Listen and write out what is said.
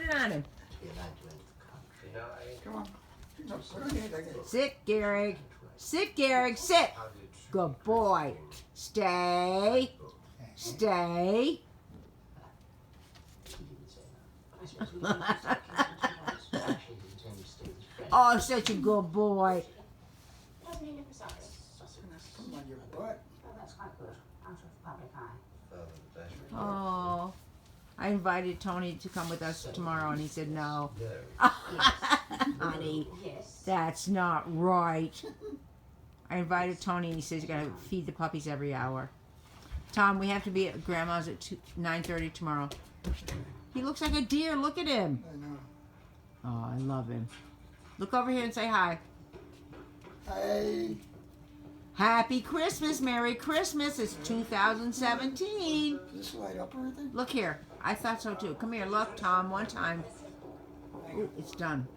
it on him. Come on. No, put it on your head. Sit, Gehrig. Sit, Gehrig. Sit. Good boy. Stay. Stay. Oh, such a good boy. Come on your butt. Oh, I invited Tony to come with us tomorrow, and he said no. Honey, that's not right. I invited Tony, and he says you gotta feed the puppies every hour. Tom, we have to be at Grandma's at 9:30 tomorrow. He looks like a deer. Look at him. I know. Oh, I love him. Look over here and say hi. Hey. Happy Christmas, Merry Christmas. It's 2017. Does this light up or anything? Look here. I thought so too. Come here, look, Tom, one time. Ooh, it's done.